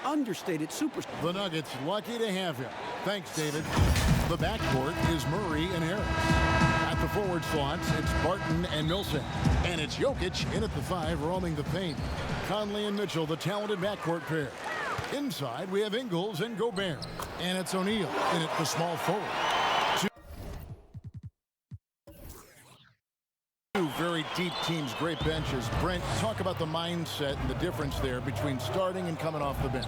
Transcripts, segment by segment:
understated superstar. The Nuggets lucky to have him. Thanks, David. The backcourt is Murray and Harris. At the forward slots, it's Barton and Milson. And it's Jokic in at the 5, roaming the paint. Conley and Mitchell, the talented backcourt pair. Inside, we have Ingles and Gobert. And it's O'Neal in at the small forward. Two very deep teams, great benches. Brent, talk about the mindset and the difference there between starting and coming off the bench.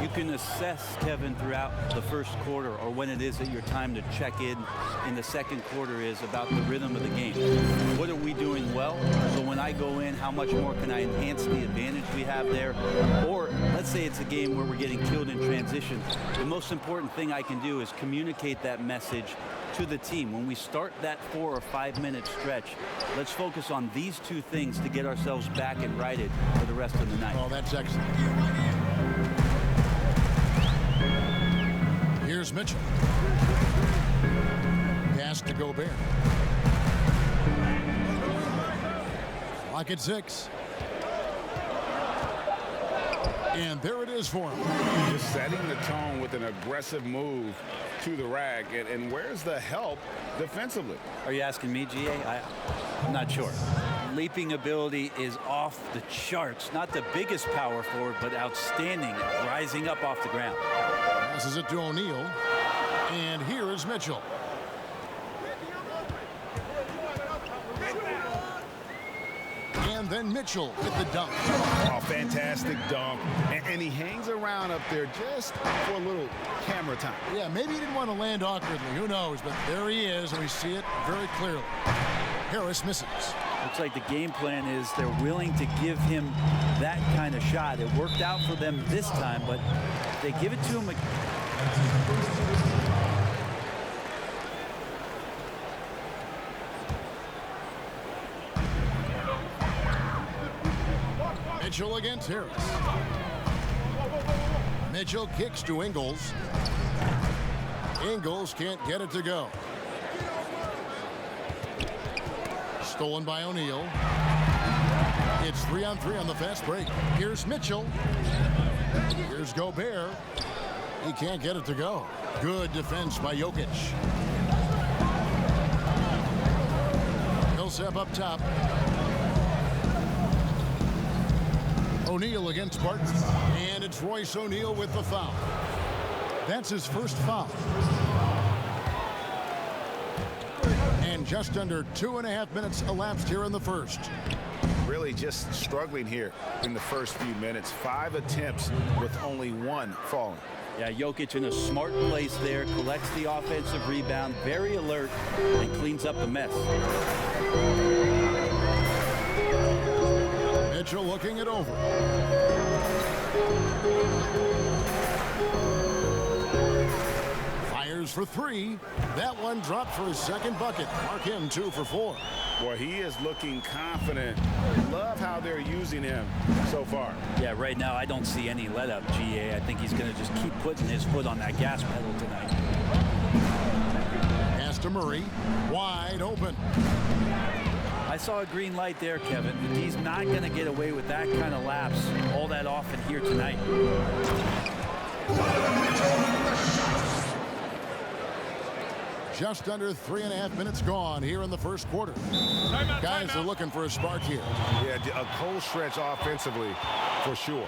You can assess, Kevin, throughout the first quarter or when it is that your time to check in the second quarter is about the rhythm of the game. What are we doing well? So when I go in, how much more can I enhance the advantage we have there? Or let's say it's a game where we're getting killed in transition. The most important thing I can do is communicate that message to the team. When we start that 4 or 5 minute stretch, let's focus on these two things to get ourselves back and righted for the rest of the night. Oh, that's excellent. Here's Mitchell. Pass to Gobert. Clock at 6. And there it is for him. Just setting the tone with an aggressive move to the rack. And where's the help defensively? Are you asking me, GA? I'm not sure. Leaping ability is off the charts. Not the biggest power forward, but outstanding, rising up off the ground. Passes it to O'Neal. And here is Mitchell. And then Mitchell with the dunk. Oh, fantastic dunk. And he hangs around up there just for a little camera time. Yeah, maybe he didn't want to land awkwardly. Who knows? But there he is, and we see it very clearly. Harris misses. Looks like the game plan is they're willing to give him that kind of shot. It worked out for them this time, but if they give it to him. Mitchell against Harris. Mitchell kicks to Ingles. Ingles can't get it to go. Stolen by O'Neal. It's 3-on-3 on the fast break. Here's Mitchell. Here's Gobert. He can't get it to go. Good defense by Jokic. Millsap up top. O'Neal against Barton. And it's Royce O'Neal with the foul. That's his first foul. And just under 2.5 minutes elapsed here in the first. Really just struggling here in the first few minutes. 5 attempts with only 1 falling. Yeah, Jokic in a smart place there, collects the offensive rebound, very alert, and cleans up the mess. Mitchell looking it over. Fires for 3. That one dropped for his second bucket. Mark him 2 for 4. Well, he is looking confident. Love how they're using him so far. Yeah, right now I don't see any let up, GA. I think he's going to just keep putting his foot on that gas pedal tonight. Pass to Murray. Wide open. I saw a green light there, Kevin. He's not going to get away with that kind of lapse all that often here tonight. Just under 3.5 minutes gone here in the first quarter. Guys are looking for a spark here. Yeah, a cold stretch offensively for sure.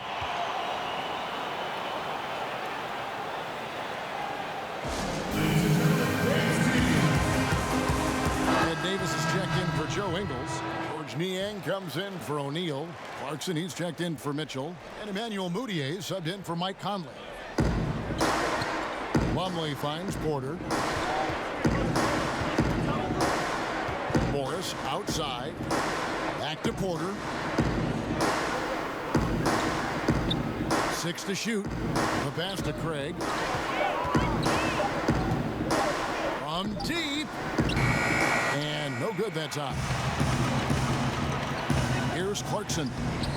Ed Davis is checked in for Joe Ingles. George Niang comes in for O'Neal. Clarkson, he's checked in for Mitchell. And Emmanuel Mudiay subbed in for Mike Conley. Lumley finds Porter. Morris outside. Back to Porter. 6 to shoot. The pass to Craig. From deep. And no good that time. Here's Clarkson.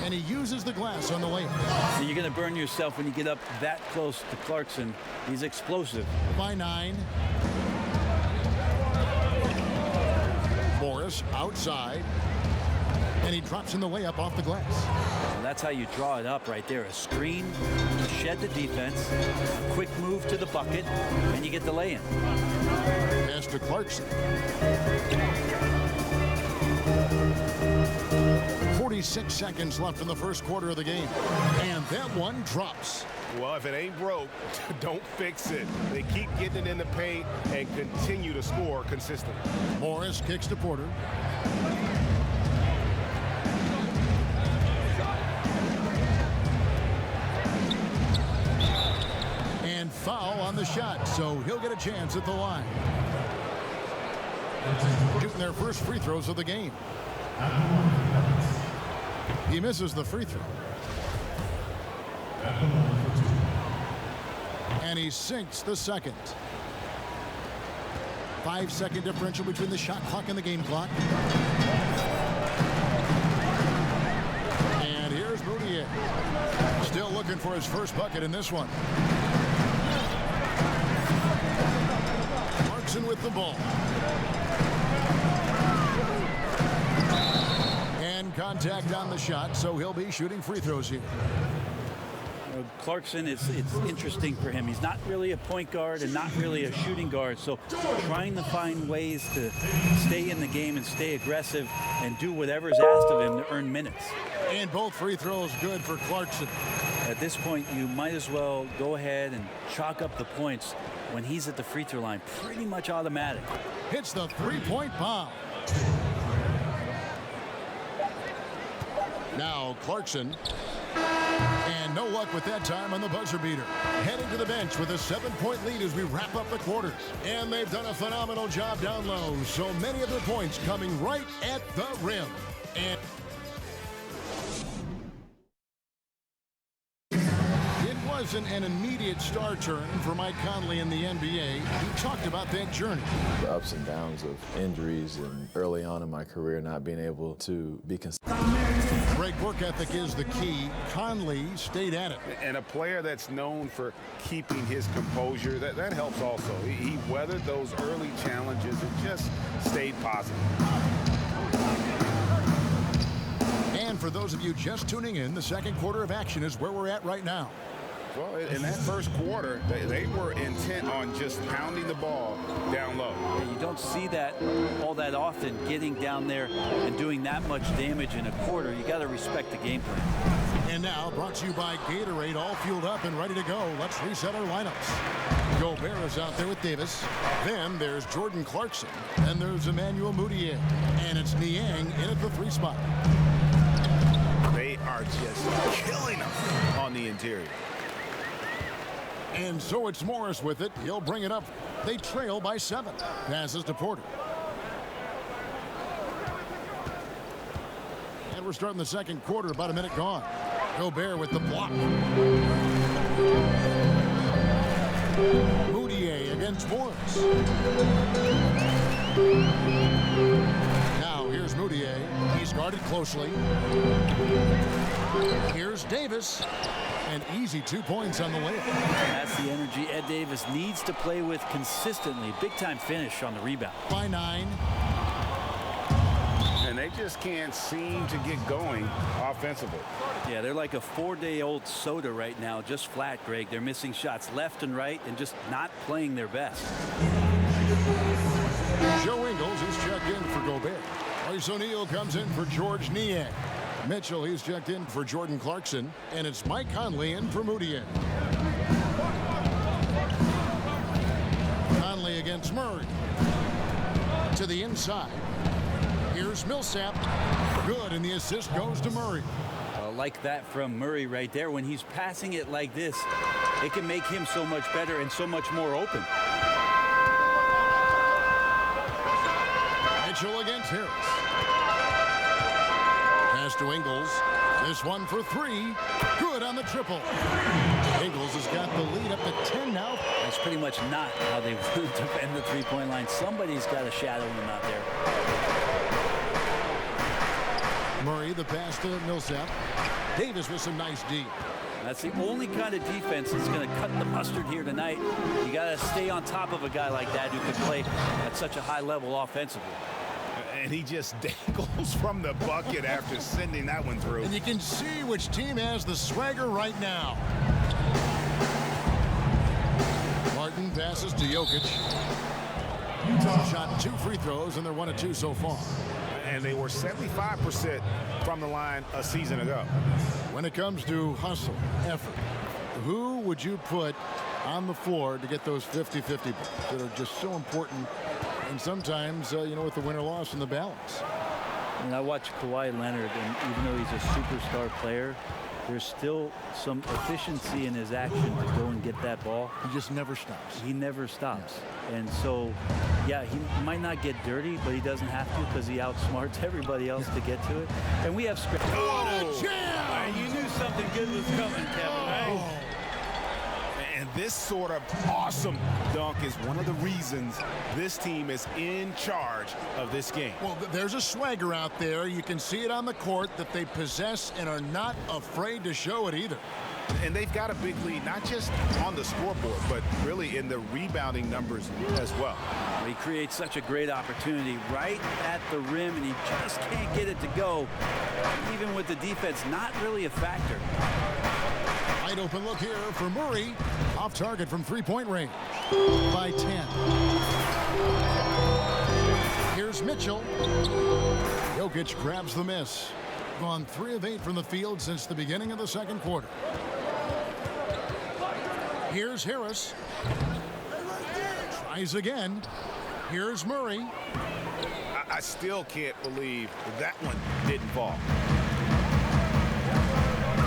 And he uses the glass on the layup. So you're going to burn yourself when you get up that close to Clarkson. He's explosive. By 9. Morris outside. And he drops in the layup off the glass. And that's how you draw it up right there. A screen to shed the defense, a quick move to the bucket, and you get the lay-in. Pass to Clarkson. 46 seconds left in the first quarter of the game. And that one drops. Well, if it ain't broke, don't fix it. They keep getting it in the paint and continue to score consistently. Morris kicks to Porter. And foul on the shot, so he'll get a chance at the line. Shooting their first free throws of the game. He misses the free throw. And he sinks the second. 5-second differential between the shot clock and the game clock. And here's Moutier. Still looking for his first bucket in this one. Clarkson with the ball. And contact on the shot, so he'll be shooting free throws here. Clarkson, it's interesting for him. He's not really a point guard and not really a shooting guard, so trying to find ways to stay in the game and stay aggressive and do whatever's asked of him to earn minutes. And both free throws good for Clarkson. At this point, you might as well go ahead and chalk up the points when he's at the free throw line. Pretty much automatic. Hits the three-point bomb. Now Clarkson. And no luck with that time on the buzzer beater. Heading to the bench with a 7-point lead as we wrap up the quarters. And they've done a phenomenal job down low. So many of their points coming right at the rim. And it wasn't an immediate star turn for Mike Conley in the NBA. He talked about that journey. The ups and downs of injuries and early on in my career not being able to be consistent. Great work ethic is the key. Conley stayed at it. And a player that's known for keeping his composure, that helps also. He weathered those early challenges and just stayed positive. And for those of you just tuning in, the second quarter of action is where we're at right now. Well, in that first quarter, they were intent on just pounding the ball down low. You don't see that all that often, getting down there and doing that much damage in a quarter. You got to respect the game plan. And now, brought to you by Gatorade, all fueled up and ready to go. Let's reset our lineups. Gobert is out there with Davis. Then there's Jordan Clarkson. And there's Emmanuel Moutier. And it's Niang in at the 3 spot. They are just killing them on the interior. And so it's Morris with it. He'll bring it up. They trail by 7. Passes to Porter. And we're starting the second quarter, about a minute gone. Gobert with the block. Moutier against Morris. Now here's Moutier. He's guarded closely. Here's Davis. An easy 2 points on the layup. That's the energy Ed Davis needs to play with consistently. Big time finish on the rebound. By 9. And they just can't seem to get going offensively. Yeah, they're like a 4-day-old soda right now, just flat, Greg. They're missing shots left and right and just not playing their best. Joe Ingles is checked in for Gobert. Royce O'Neal comes in for George Niang. Mitchell, he's checked in for Jordan Clarkson. And it's Mike Conley in for Moutier. Conley against Murray. To the inside. Here's Millsap. Good, and the assist goes to Murray. Like that from Murray right there. When he's passing it like this, it can make him so much better and so much more open. Mitchell against Harris. Pass to Ingles. This one for 3. Good on the triple. Ingles has got the lead up to 10 now. That's pretty much not how they would defend the three-point line. Somebody's got to shadow him out there. Murray, the pass to Millsap. Davis with some nice D. That's the only kind of defense that's going to cut the mustard here tonight. You got to stay on top of a guy like that who can play at such a high level offensively. And he just dangles from the bucket after sending that one through. And you can see which team has the swagger right now. Martin passes to Jokic. Shot 2 free throws, and they're 1 of 2 so far. And they were 75% from the line a season ago. When it comes to hustle, effort, who would you put on the floor to get those 50-50 that are just so important? And sometimes, with the win or loss in the balance. And I watch Kawhi Leonard, and even though he's a superstar player, there's still some efficiency in his action to go and get that ball. He just never stops. He never stops. And so, yeah, he might not get dirty, but he doesn't have to because he outsmarts everybody else to get to it. And we have script. Oh, jam! You knew something good was coming, Kevin, right? And this sort of awesome dunk is one of the reasons this team is in charge of this game. Well, there's a swagger out there. You can see it on the court that they possess and are not afraid to show it either. And they've got a big lead, not just on the scoreboard, but really in the rebounding numbers as well. He creates such a great opportunity right at the rim, and he just can't get it to go. Even with the defense, not really a factor. Wide open look here for Murray. Off target from three-point range by 10. Here's Mitchell. Jokic grabs the miss. Gone 3 of 8 from the field since the beginning of the second quarter. Here's Harris. Tries again. Here's Murray. I still can't believe that one didn't fall.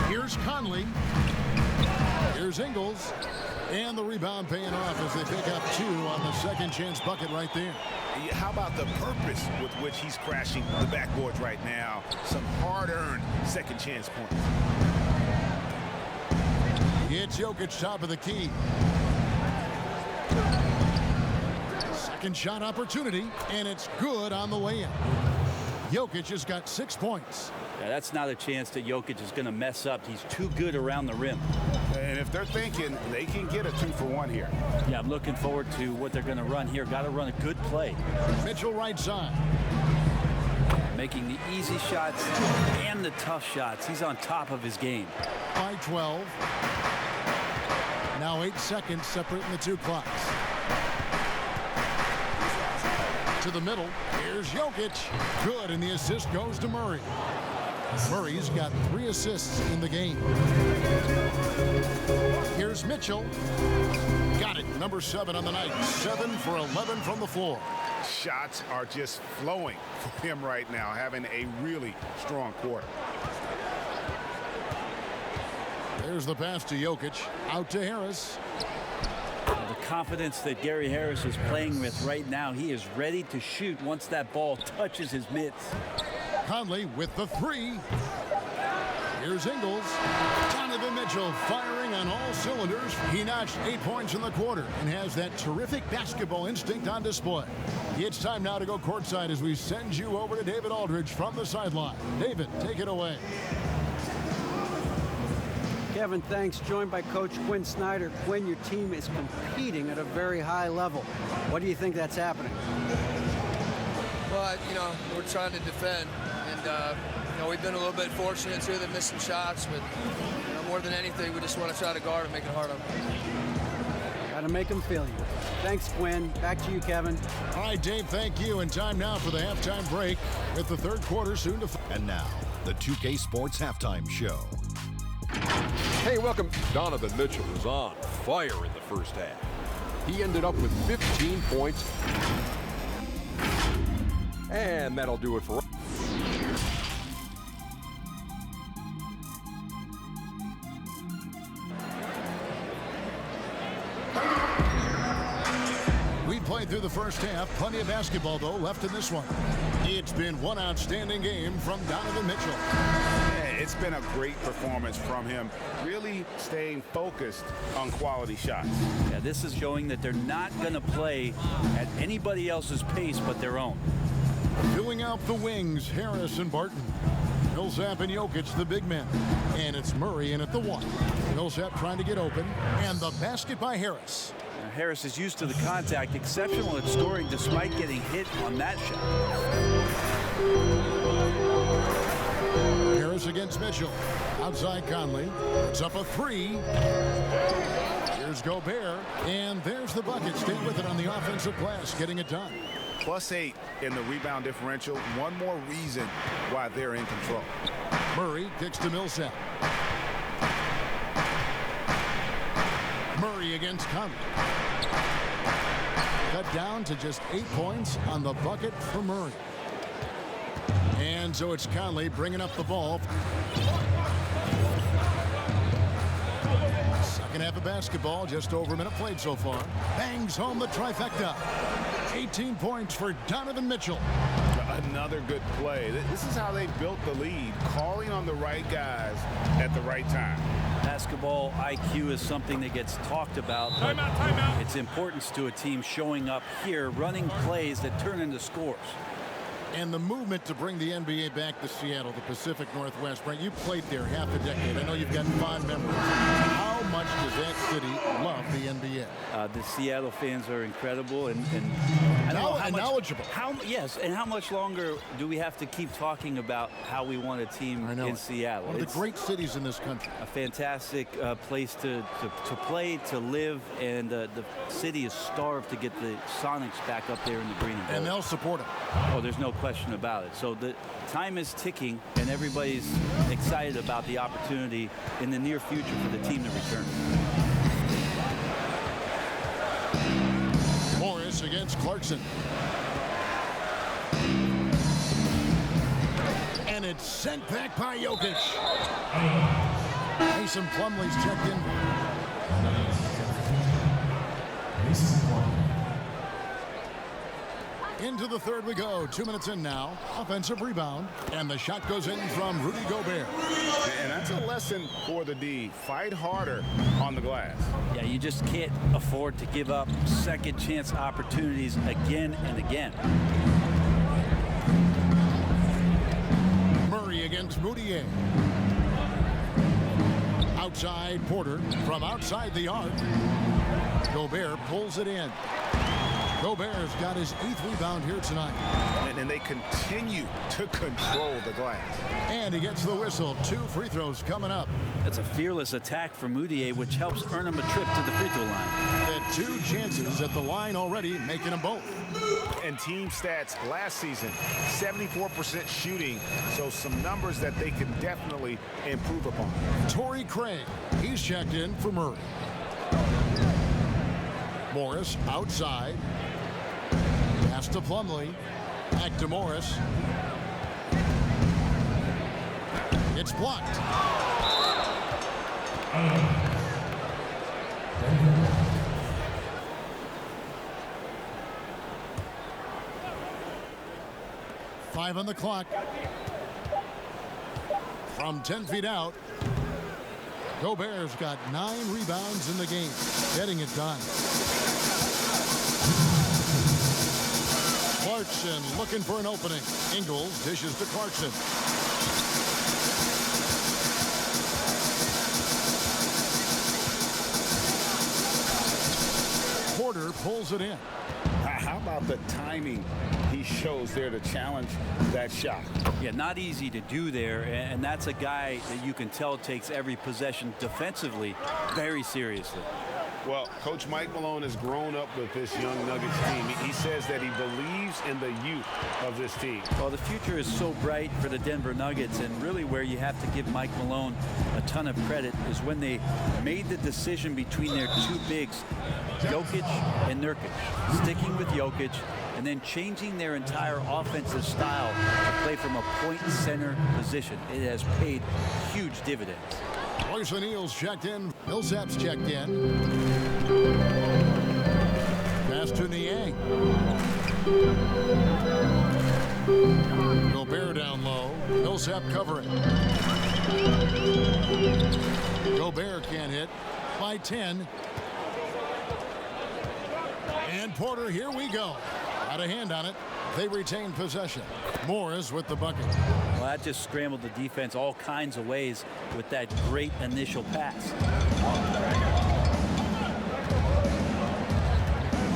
Here's Conley. Here's Ingles. And the rebound paying off as they pick up 2 on the second chance bucket right there. How about the purpose with which he's crashing the backboards right now? Some hard-earned second chance points. It's Jokic top of the key. Second shot opportunity, and it's good on the way in. Jokic has got 6 points. Yeah, that's not a chance that Jokic is going to mess up. He's too good around the rim. And if they're thinking they can get a 2-for-1 here. Yeah, I'm looking forward to what they're going to run here. Got to run a good play. Mitchell right side. Making the easy shots and the tough shots. He's on top of his game. By 12. Now 8 seconds separating the 2 clocks. To the middle. Here's Jokic. Good, and the assist goes to Murray. Murray's got 3 assists in the game. Here's Mitchell. Got it. Number 7 on the night. 7 for 11 from the floor. Shots are just flowing for him right now, having a really strong quarter. There's the pass to Jokic. Out to Harris. The confidence that Gary Harris is playing with right now, he is ready to shoot once that ball touches his mitts. Conley with the 3. Here's Ingles. Donovan Mitchell firing on all cylinders. He notched 8 points in the quarter and has that terrific basketball instinct on display. It's time now to go courtside as we send you over to David Aldridge from the sideline. David, take it away. Kevin, thanks. Joined by Coach Quinn Snyder. Quinn, your team is competing at a very high level. What do you think that's happening? Well, we're trying to defend, and we've been a little bit fortunate too. They're missing shots, but more than anything, we just want to try to guard and make it hard on them. Got to make them feel you. Thanks, Quinn. Back to you, Kevin. All right, Dave, thank you. And time now for the halftime break with the third quarter soon to... And now, the 2K Sports Halftime Show. Hey, welcome. Donovan Mitchell was on fire in the first half. He ended up with 15 points. And that'll do it for... We played through the first half. Plenty of basketball, though, left in this one. It's been one outstanding game from Donovan Mitchell. Yeah, it's been a great performance from him, really staying focused on quality shots. Yeah, this is showing that they're not going to play at anybody else's pace but their own. Filling out the wings, Harris and Barton. Millsap and Jokic, the big men. And it's Murray in at the 1. Millsap trying to get open. And the basket by Harris. Harris is used to the contact, exceptional at scoring despite getting hit on that shot. Harris against Mitchell. Outside Conley. It's up a three. Here's Gobert. And there's the bucket. Stay with it on the offensive glass, getting it done. +8 in the rebound differential. One more reason why they're in control. Murray kicks to Millsap. Murray against Conley. Cut down to just 8 points on the bucket for Murray. And so it's Conley bringing up the ball. Second half of basketball, just over a minute played so far. Bangs home the trifecta. 18 points for Donovan Mitchell. Another good play. This is how they built the lead, calling on the right guys at the right time. Basketball IQ is something that gets talked about, but its importance to a team showing up here, running plays that turn into scores. And the movement to bring the NBA back to Seattle, the Pacific Northwest. Brent, you played there half a decade. I know you've got fond memories. How much does that city love the NBA? The Seattle fans are incredible and knowledgeable. Yes, and how much longer do we have to keep talking about how we want a team in Seattle? One of the great cities in this country. A fantastic place to play, to live, and the city is starved to get the Sonics back up there in the green and gold. And they'll support them. Oh, there's no question about it. So the time is ticking, and everybody's excited about the opportunity in the near future for the team to return. Morris against Clarkson. And it's sent back by Jokic. Mason Plumlee's checked in. Into the third we go. 2 minutes in now. Offensive rebound. And the shot goes in from Rudy Gobert. And that's a lesson for the D. Fight harder on the glass. Yeah, you just can't afford to give up second chance opportunities again and again. Murray against Moutier. Outside Porter from outside the arc. Gobert pulls it in. Gobert's got his 8th rebound here tonight. And they continue to control the glass. And he gets the whistle. 2 free throws coming up. That's a fearless attack from Moutier, which helps earn him a trip to the free throw line. Had 2 chances at the line already, making them both. And team stats last season, 74% shooting. So some numbers that they can definitely improve upon. Torrey Craig, he's checked in for Murray. Morris outside. Pass to Plumlee. Back to Morris. It's blocked. Five on the clock. From 10 feet out. Gobert's got 9 rebounds in the game. Getting it done. Clarkson looking for an opening. Ingles dishes to Clarkson. Porter pulls it in. How about the timing he shows there to challenge that shot? Yeah, not easy to do there, and that's a guy that you can tell takes every possession defensively very seriously. Well, Coach Mike Malone has grown up with this young Nuggets team. He says that he believes in the youth of this team. Well, the future is so bright for the Denver Nuggets, and really where you have to give Mike Malone a ton of credit is when they made the decision between their 2 bigs, Jokic and Nurkic, sticking with Jokic and then changing their entire offensive style to play from a point center position. It has paid huge dividends. Royce O'Neal's checked in. Millsap's checked in. Pass to Niang. Gobert down low. Millsap covering. Gobert can't hit. By 10. And Porter, here we go. Got a hand on it. They retain possession. Morris with the bucket. Well, that just scrambled the defense all kinds of ways with that great initial pass.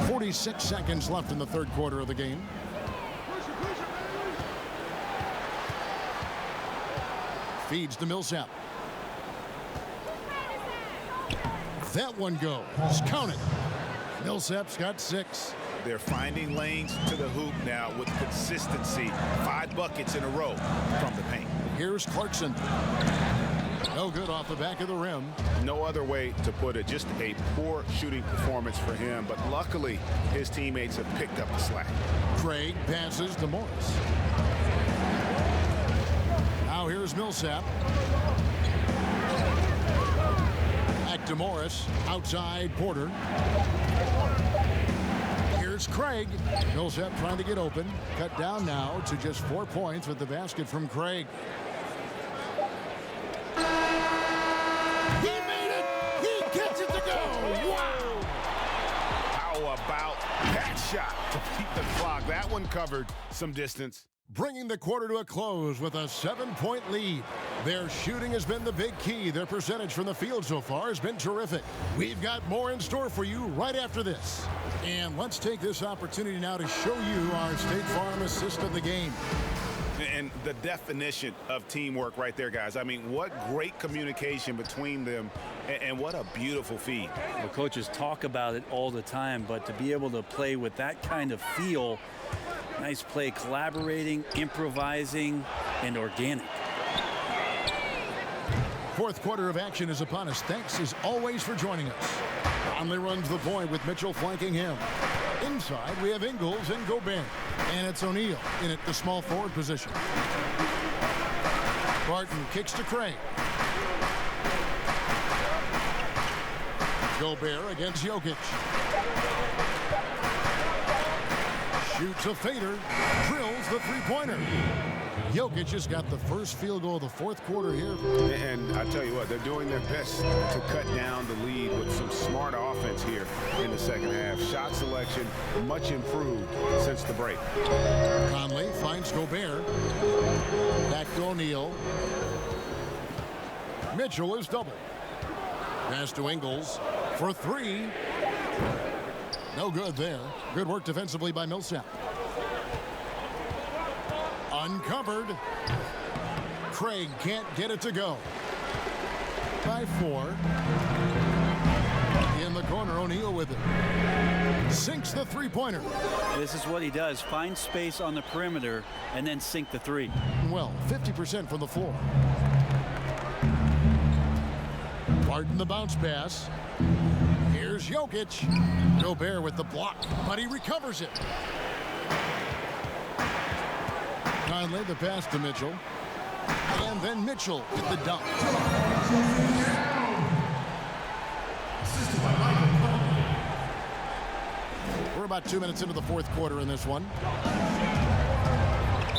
46 seconds left in the third quarter of the game. Feeds to Millsap. That one goes. Count it. Millsap's got 6. They're finding lanes to the hoop now with consistency. 5 buckets in a row from the paint. Here's Clarkson. No good off the back of the rim. No other way to put it. Just a poor shooting performance for him. But luckily, his teammates have picked up the slack. Craig passes to Morris. Now here's Millsap. Back to Morris. Outside Porter. Here's Craig. Millsap trying to get open. Cut down now to just 4 points with the basket from Craig. He made it! He gets it to go! Wow! How about that shot to beat the clock? That one covered some distance. Bringing the quarter to a close with a 7-point lead. Their shooting has been the big key. Their percentage from the field so far has been terrific. We've got more in store for you right after this. And let's take this opportunity now to show you our State Farm assist of the game. And the definition of teamwork right there, guys. I mean, what great communication between them, and what a beautiful feed. The coaches talk about it all the time, but to be able to play with that kind of feel, nice play, collaborating, improvising, and organic. Fourth quarter of action is upon us. Thanks as always for joining us. Conley runs the point with Mitchell flanking him. Inside, we have Ingles and Gobert. And it's O'Neal in at the small forward position. Barton kicks to Craig. Gobert against Jokic. Shoots a fader. Drills the three-pointer. Jokic has got the first field goal of the fourth quarter here. And I tell you what, they're doing their best to cut down the lead with some smart offense here in the second half. Shot selection much improved since the break. Conley finds Gobert. Back to O'Neal. Mitchell is doubled. Pass to Ingles for 3. No good there. Good work defensively by Millsap. Uncovered. Craig can't get it to go. By 4. In the corner, O'Neal with it. Sinks the three-pointer. This is what he does. Find space on the perimeter and then sink the 3. Well, 50% from the floor. Barton the bounce pass. Here's Jokic. Gobert with the block, but he recovers it. Conley the pass to Mitchell. And then Mitchell with the dunk. We're about 2 minutes into the fourth quarter in this one.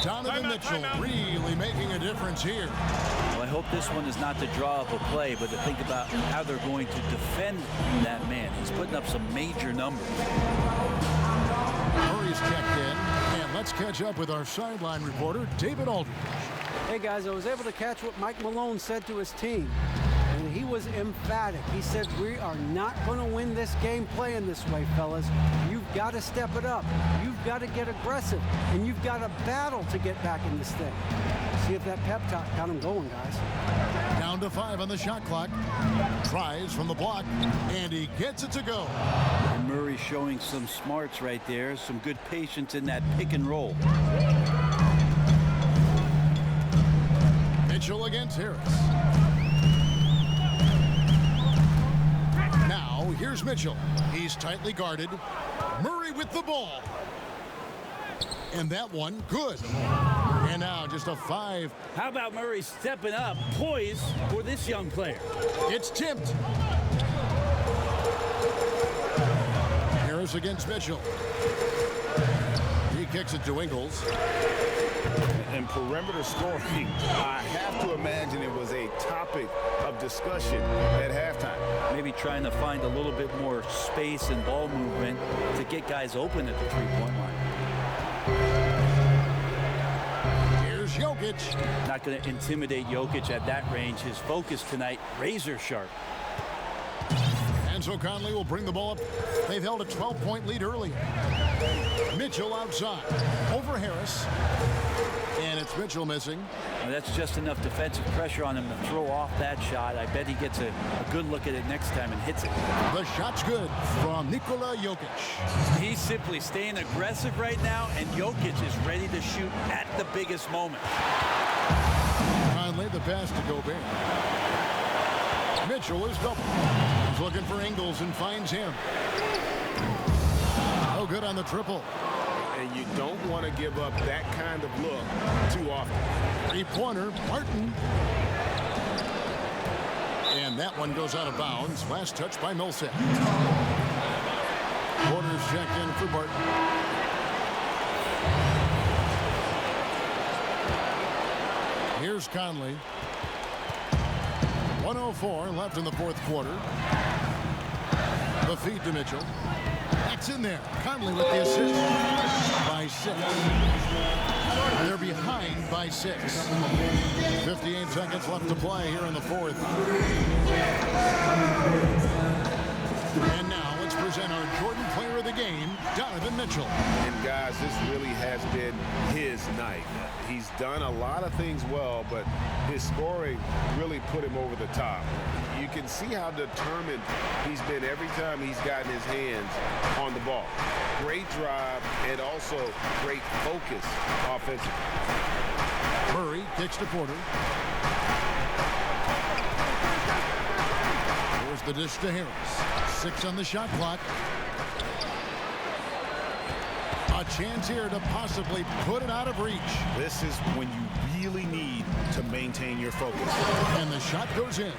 Donovan Mitchell really making a difference here. Well, I hope this one is not to draw up a play, but to think about how they're going to defend that man. He's putting up some major numbers. Murray's checked in, and let's catch up with our sideline reporter, David Aldridge. Hey, guys, I was able to catch what Mike Malone said to his team, and he was emphatic. He said, we are not going to win this game playing this way, fellas. You've got to step it up. You've got to get aggressive, and you've got to battle to get back in this thing. See if that pep talk got him going, guys. Down to 5 on the shot clock. Tries from the block, and he gets it to go. And Murray showing some smarts right there, some good patience in that pick and roll. Mitchell against Harris. Now, here's Mitchell. He's tightly guarded. Murray with the ball. And that one, good. And now just a 5. How about Murray stepping up, poised for this young player? It's tipped. Harris against Mitchell. He kicks it to Ingles. And perimeter scoring, I have to imagine it was a topic of discussion at halftime. Maybe trying to find a little bit more space and ball movement to get guys open at the three-point line. Here's Jokic. Not going to intimidate Jokic at that range. His focus tonight, razor sharp. And so Conley will bring the ball up. They've held a 12-point lead early. Mitchell outside. Over Harris. And it's Mitchell missing. Now that's just enough defensive pressure on him to throw off that shot. I bet he gets a good look at it next time and hits it. The shot's good from Nikola Jokic. He's simply staying aggressive right now, and Jokic is ready to shoot at the biggest moment. Conley, the pass to Gobert. Mitchell is double. He's looking for Ingles and finds him. No good on the triple. And you don't want to give up that kind of look too often. Three-pointer, Martin. And that one goes out of bounds. Last touch by Millsap. Porter's checked in for Barton. Here's Conley. 1:04 left in the fourth quarter. The feed to Mitchell. That's in there. Conley with the assist. By 6. They're behind by 6. 58 seconds left to play here in the fourth. And now let's present our Jordan Player of the Game, Donovan Mitchell. And guys, this really has been his night. He's done a lot of things well, but his scoring really put him over the top. You can see how determined he's been every time he's gotten his hands on the ball. Great drive and also great focus offensively. Murray kicks to Porter. Here's the dish to Harris. 6 on the shot clock. A chance here to possibly put it out of reach. This is when you really need to maintain your focus. And the shot goes in.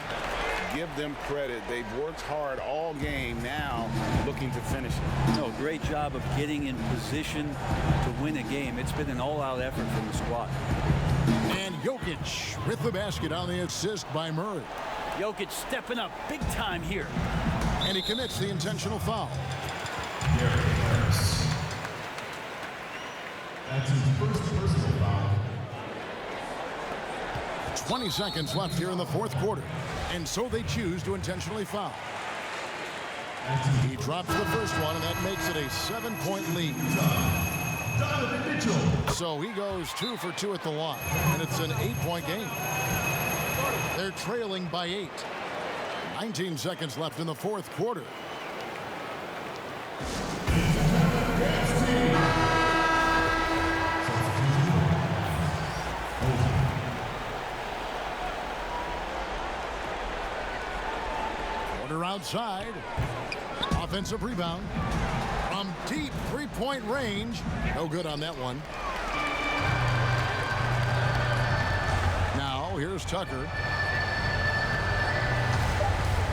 Give them credit. They've worked hard all game, now looking to finish it. No, great job of getting in position to win a game. It's been an all-out effort from the squad. And Jokic with the basket on the assist by Murray. Jokic stepping up big time here. And he commits the intentional foul. That's his first personal foul. 20 seconds left here in the fourth quarter. And so they choose to intentionally foul. He drops the first one, and that makes it a 7-point lead. Donovan Mitchell. So he goes 2 for 2 at the line, and it's an 8-point game. They're trailing by 8. 19 seconds left in the fourth quarter. Porter outside. Offensive rebound. From deep three-point range. No good on that one. Now, here's Tucker.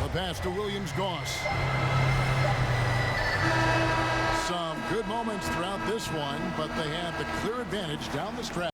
The pass to Williams-Goss. Some good moments throughout this one, but they had the clear advantage down the stretch.